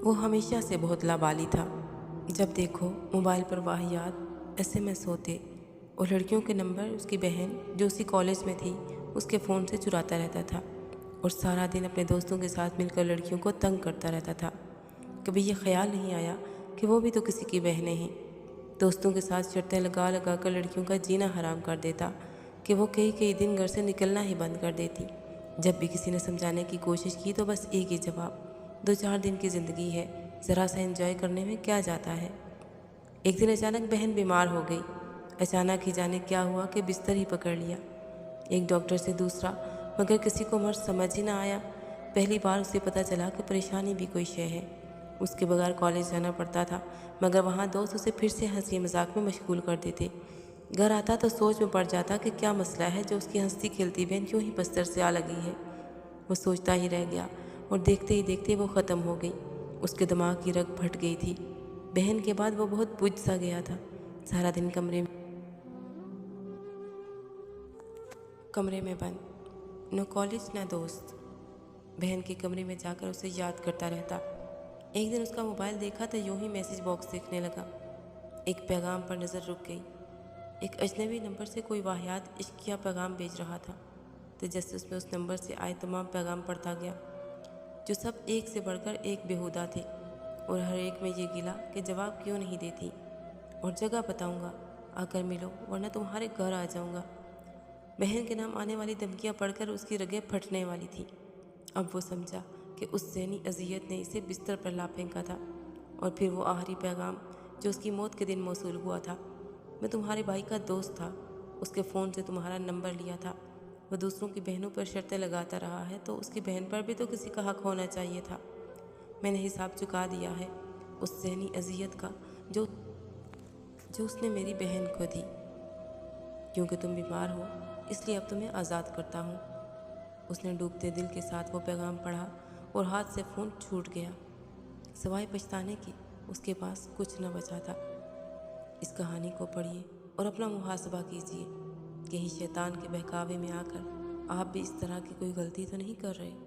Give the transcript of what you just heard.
وہ ہمیشہ سے بہت لابالی تھا۔ جب دیکھو موبائل پر واہیات SMS ہوتے اور لڑکیوں کے نمبر اس کی بہن جو اسی کالج میں تھی اس کے فون سے چراتا رہتا تھا اور سارا دن اپنے دوستوں کے ساتھ مل کر لڑکیوں کو تنگ کرتا رہتا تھا۔ کبھی یہ خیال نہیں آیا کہ وہ بھی تو کسی کی بہنیں ہیں۔ دوستوں کے ساتھ شرطیں لگا لگا کر لڑکیوں کا جینا حرام کر دیتا کہ وہ کئی دن گھر سے نکلنا ہی بند کر دیتی۔ جب بھی کسی نے سمجھانے کی کوشش کی تو بس ایک ہی جواب، 2-4 دن کی زندگی ہے، ذرا سا انجوائے کرنے میں کیا جاتا ہے۔ ایک دن اچانک بہن بیمار ہو گئی۔ اچانک ہی جانے کیا ہوا کہ بستر ہی پکڑ لیا، ایک ڈاکٹر سے دوسرا، مگر کسی کو مرض سمجھ ہی نہ آیا۔ پہلی بار اسے پتہ چلا کہ پریشانی بھی کوئی شے ہے۔ اس کے بغیر کالج جانا پڑتا تھا، مگر وہاں دوست اسے پھر سے ہنسی مذاق میں مشغول کر دیتے۔ گھر آتا تو سوچ میں پڑ جاتا کہ کیا مسئلہ ہے جو اس کی ہنستی کھیلتی بہن کیوں ہی بستر سے آ لگی ہے۔ وہ سوچتا ہی رہ گیا اور دیکھتے ہی دیکھتے وہ ختم ہو گئی۔ اس کے دماغ کی رگ پھٹ گئی تھی۔ بہن کے بعد وہ بہت بجھ سا گیا تھا۔ سارا دن کمرے میں بند، نہ کالج نہ دوست۔ بہن کے کمرے میں جا کر اسے یاد کرتا رہتا۔ ایک دن اس کا موبائل دیکھا تو یوں ہی میسیج باکس دیکھنے لگا۔ ایک پیغام پر نظر رک گئی۔ ایک اجنبی نمبر سے کوئی واہیات عشقیہ پیغام بھیج رہا تھا۔ تجسس میں اس نمبر سے آئے تمام پیغام پڑھتا گیا، جو سب ایک سے بڑھ کر ایک بیہودہ تھے، اور ہر ایک میں یہ گلا کہ جواب کیوں نہیں دیتی، اور جگہ بتاؤں گا، آ کر ملو ورنہ تمہارے گھر آ جاؤں گا۔ بہن کے نام آنے والی دھمکیاں پڑھ کر اس کی رگیں پھٹنے والی تھی۔ اب وہ سمجھا کہ اس ذہنی اذیت نے اسے بستر پر لا پھینکا تھا۔ اور پھر وہ آخری پیغام جو اس کی موت کے دن موصول ہوا تھا، میں تمہارے بھائی کا دوست تھا، اس کے فون سے تمہارا نمبر لیا تھا۔ وہ دوسروں کی بہنوں پر شرطیں لگاتا رہا ہے تو اس کی بہن پر بھی تو کسی کا حق ہونا چاہیے تھا۔ میں نے حساب چکا دیا ہے اس ذہنی اذیت کا جو اس نے میری بہن کو دی۔ کیونکہ تم بیمار ہو اس لیے اب تمہیں آزاد کرتا ہوں۔ اس نے ڈوبتے دل کے ساتھ وہ پیغام پڑھا اور ہاتھ سے فون چھوٹ گیا۔ سوائے پچھتانے کے اس کے پاس کچھ نہ بچا تھا۔ اس کہانی کو پڑھیے اور اپنا محاسبہ کیجیے، کہیں شیطان کے بہکاوے میں آ کر آپ بھی اس طرح کی کوئی غلطی تو نہیں کر رہے۔